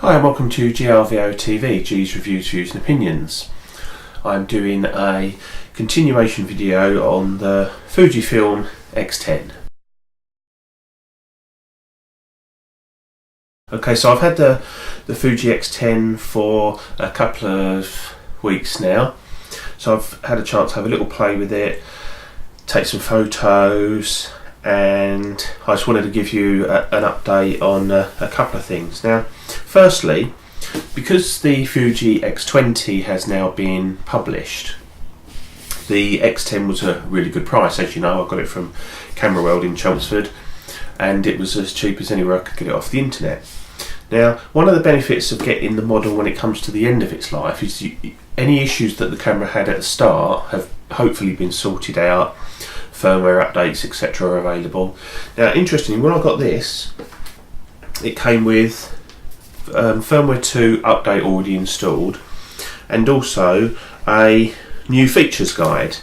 Hi and welcome to GRVO TV, G's Reviews, Views and Opinions. I'm doing a continuation video on the Fujifilm X10. Okay, so I've had the Fuji X10 for a couple of weeks now, so I've had a chance to have a little play with it, take some photos, and I just wanted to give you an update on a couple of things. Now, firstly, because the Fuji X20 has now been published, the X10 was a really good price. As you know, I got it from Camera World in Chelmsford, and it was as cheap as anywhere I could get it off the internet. Now, one of the benefits of getting the model when it comes to the end of its life is any issues that the camera had at the start have hopefully been sorted out. Firmware updates, etc. are available. Now, interestingly, when I got this, it came with firmware 2 update already installed, and also a new features guide.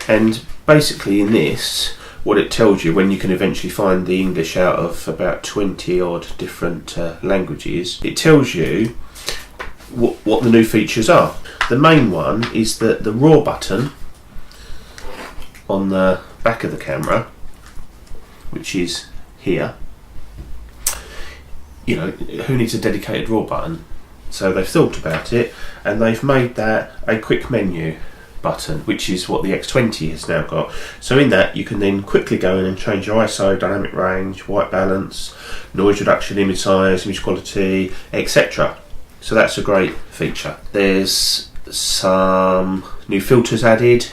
And basically in this, what it tells you, when you can eventually find the English out of about 20 odd different languages, it tells you what the new features are. The main one is that the RAW button on the back of the camera, which is here, you know, who needs a dedicated RAW button? So they've thought about it and they've made that a quick menu button, which is what the X20 has now got. So in that you can then quickly go in and change your ISO, dynamic range, white balance, noise reduction, image size, image quality, etc. So that's a great feature. There's some new filters added,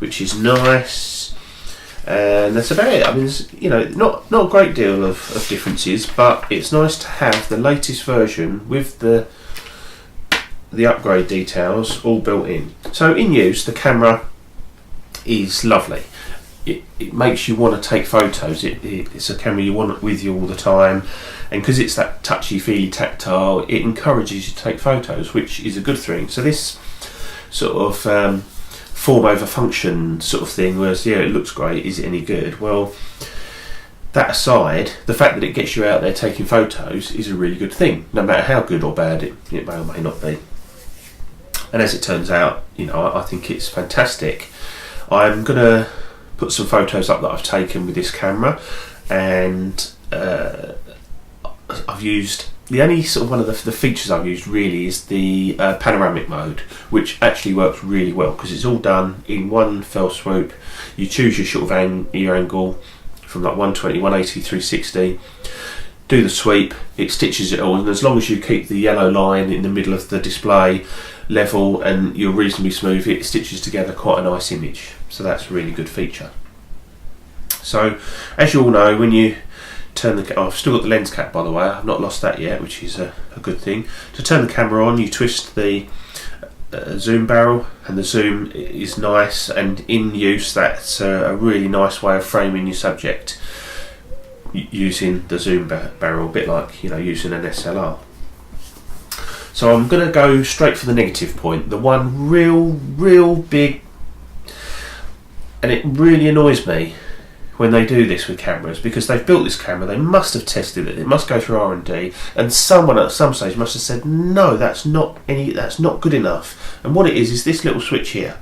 which is nice, and that's about it. I mean, there's, you know, not a great deal of differences, but it's nice to have the latest version with the upgrade details all built in. So in use, the camera is lovely. It makes you want to take photos. It's a camera you want with you all the time, and because it's that touchy-feely tactile, it encourages you to take photos, which is a good thing. So this sort of form over function sort of thing, whereas yeah, it looks great, is it any good? Well, that aside, the fact that it gets you out there taking photos is a really good thing, no matter how good or bad it may or may not be. And as it turns out, you know, I think it's fantastic. I'm gonna put some photos up that I've taken with this camera, and I've used, the only sort of one of the features I've used really is the panoramic mode, which actually works really well because it's all done in one fell swoop. You choose your sort of your angle from like 120, 180, 360, do the sweep, it stitches it all, and as long as you keep the yellow line in the middle of the display level and you're reasonably smooth, it stitches together quite a nice image. So that's a really good feature. So as you all know, when you turn the, I've still got the lens cap, by the way, I've not lost that yet, which is a good thing. To turn the camera on, you twist the zoom barrel, and the zoom is nice, and in use that's a really nice way of framing your subject using the zoom barrel, a bit like, you know, using an SLR. So I'm going to go straight for the negative point, the one real big, and it really annoys me when they do this with cameras, because they've built this camera, they must have tested it, it must go through R&D, and someone at some stage must have said, no, that's not good enough. And what it is this little switch here.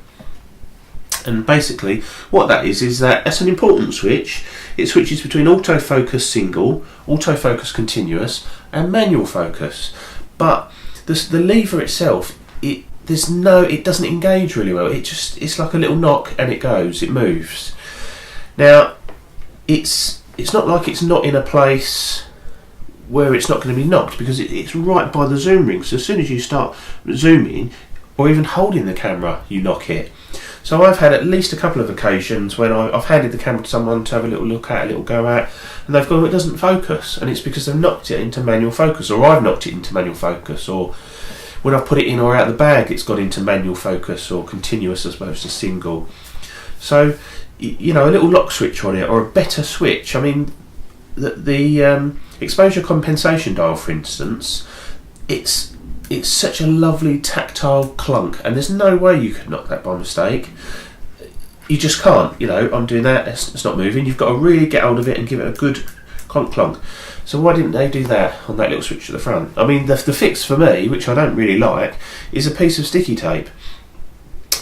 And basically what that is that that's an important switch. It switches between autofocus single, autofocus continuous, and manual focus. But the lever itself, it doesn't engage really well. It's like a little knock and it goes, it moves. Now, it's not like it's not in a place where it's not going to be knocked, because it's right by the zoom ring. So as soon as you start zooming or even holding the camera, you knock it. So I've had at least a couple of occasions when I've handed the camera to someone to have a little look at, a little go at, and they've gone, well, it doesn't focus, and it's because they've knocked it into manual focus, or I've knocked it into manual focus, or when I've put it in or out of the bag, it's got into manual focus or continuous as opposed to single. So, you know, a little lock switch on it, or a better switch. I mean, the exposure compensation dial, for instance, it's such a lovely tactile clunk, and there's no way you could knock that by mistake. You just can't. You know, I'm doing that, it's not moving. You've got to really get hold of it and give it a good clunk. So why didn't they do that on that little switch at the front? I mean, the fix for me, which I don't really like, is a piece of sticky tape,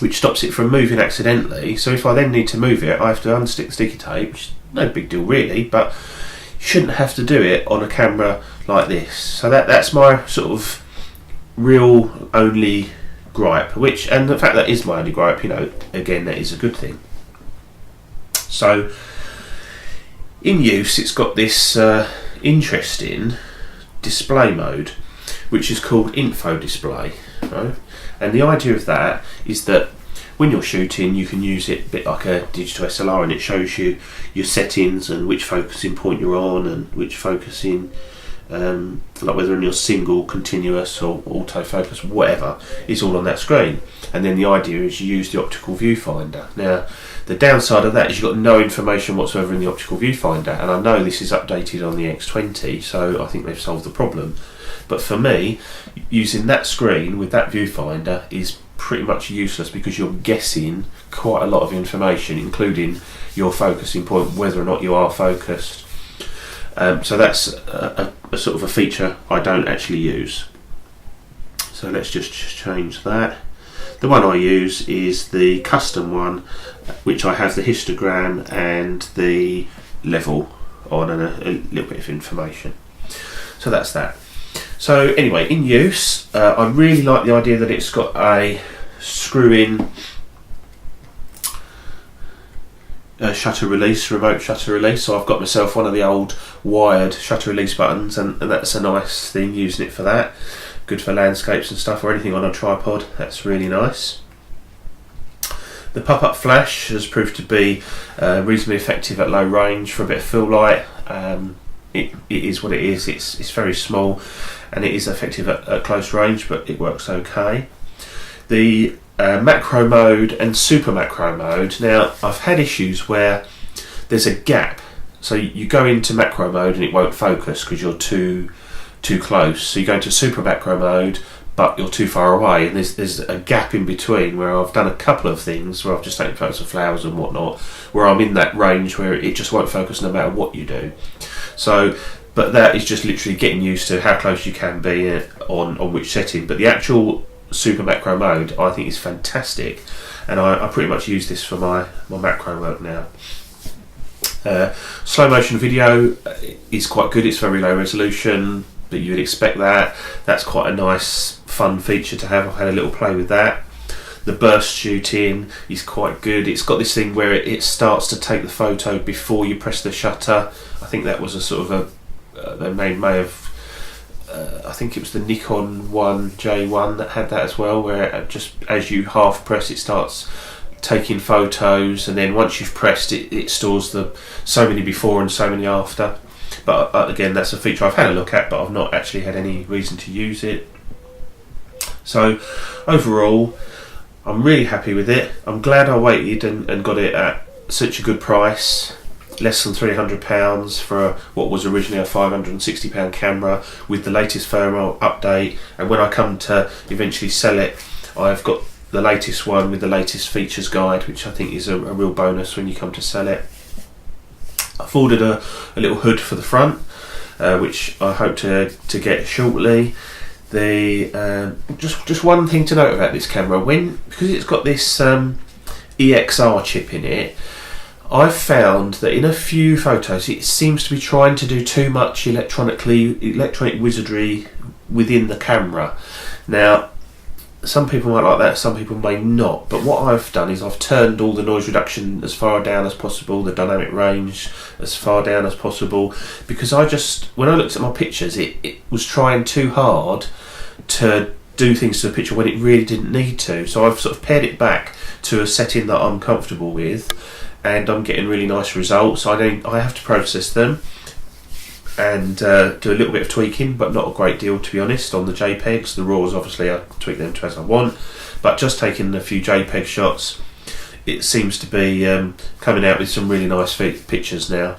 which stops it from moving accidentally. So if I then need to move it, I have to unstick the sticky tape, which is no big deal really, but you shouldn't have to do it on a camera like this. So that's my sort of real only gripe, and the fact that is my only gripe, you know, again, that is a good thing. So in use, it's got this interesting display mode, which is called info display, right? And the idea of that is that when you're shooting, you can use it a bit like a digital SLR, and it shows you your settings and which focusing point you're on and which focusing, like whether in your single, continuous or autofocus, whatever, is all on that screen. And then the idea is you use the optical viewfinder. Now, the downside of that is you've got no information whatsoever in the optical viewfinder, and I know this is updated on the X20, so I think they've solved the problem. But for me, using that screen with that viewfinder is pretty much useless, because you're guessing quite a lot of information, including your focusing point, whether or not you are focused. So that's a sort of a feature I don't actually use. So let's just change that. The one I use is the custom one, which I have the histogram and the level on, and a little bit of information. So that's that. So anyway, in use, I really like the idea that it's got a screw-in shutter release, remote shutter release. So I've got myself one of the old wired shutter release buttons, and that's a nice thing, using it for that. Good for landscapes and stuff, or anything on a tripod. That's really nice. The pop-up flash has proved to be reasonably effective at low range for a bit of fill light. It is what it is. It's very small, and it is effective at close range, but it works okay. The macro mode and super macro mode. Now, I've had issues where there's a gap. So you go into macro mode and it won't focus because you're too close. So you go into super macro mode, but you're too far away, and there's a gap in between where I've done a couple of things where I've just taken photos of flowers and whatnot, where I'm in that range where it just won't focus no matter what you do. So, but that is just literally getting used to how close you can be on which setting. But the actual super macro mode, I think, is fantastic, and I pretty much use this for my macro work now. Slow motion video is quite good. It's very low resolution, but you would expect that. That's quite a nice, fun feature to have. I've had a little play with that. The burst shooting is quite good. It's got this thing where it starts to take the photo before you press the shutter. I think that was a sort of they may have. I think it was the Nikon 1J1 that had that as well, where just as you half press, it starts taking photos, and then once you've pressed it, it stores the so many before and so many after. But again, that's a feature I've had a look at, but I've not actually had any reason to use it. So overall, I'm really happy with it. I'm glad I waited and got it at such a good price, less than £300 for what was originally a £560 camera with the latest firmware update. And when I come to eventually sell it, I've got the latest one with the latest features guide, which I think is a real bonus when you come to sell it. I've ordered a little hood for the front, which I hope to get shortly. Just one thing to note about this camera, because it's got this EXR chip in it, I've found that in a few photos it seems to be trying to do too much electronic wizardry within the camera. Now, some people might like that, some people may not, but what I've done is I've turned all the noise reduction as far down as possible, the dynamic range as far down as possible, because when I looked at my pictures, it was trying too hard to do things to the picture when it really didn't need to. So I've sort of pared it back to a setting that I'm comfortable with, and I'm getting really nice results. I have to process them and do a little bit of tweaking, but not a great deal, to be honest, on the JPEGs. The RAWs, obviously, I tweak them to as I want, but just taking a few JPEG shots, it seems to be coming out with some really nice pictures now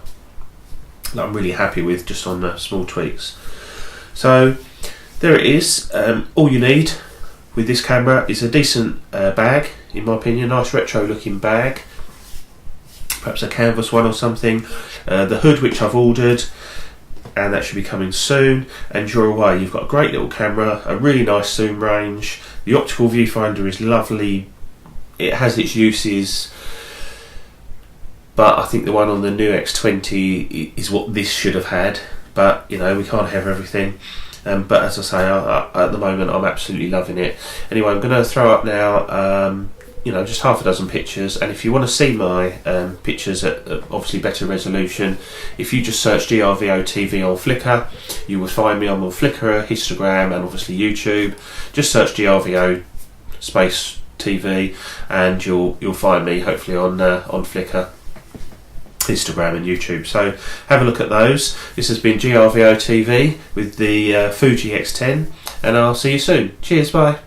that I'm really happy with, just on the small tweaks. So there it is. All you need with this camera is a decent bag, in my opinion, nice retro looking bag, perhaps a canvas one or something, the hood which I've ordered, and that should be coming soon. And you're away. You've got a great little camera, a really nice zoom range. The optical viewfinder is lovely. It has its uses, but I think the one on the new X20 is what this should have had. But you know, we can't have everything. But as I say, at the moment I'm absolutely loving it. Anyway, I'm going to throw up now you know, just half a dozen pictures, and if you want to see my pictures at obviously better resolution, if you just search GRVO TV on Flickr, you will find me. I'm on Flickr, Instagram, and obviously YouTube. Just search GRVO space TV and you'll find me hopefully on Flickr, Instagram and YouTube. So have a look at those. This has been GRVO TV with the Fuji X10, and I'll see you soon. Cheers, bye.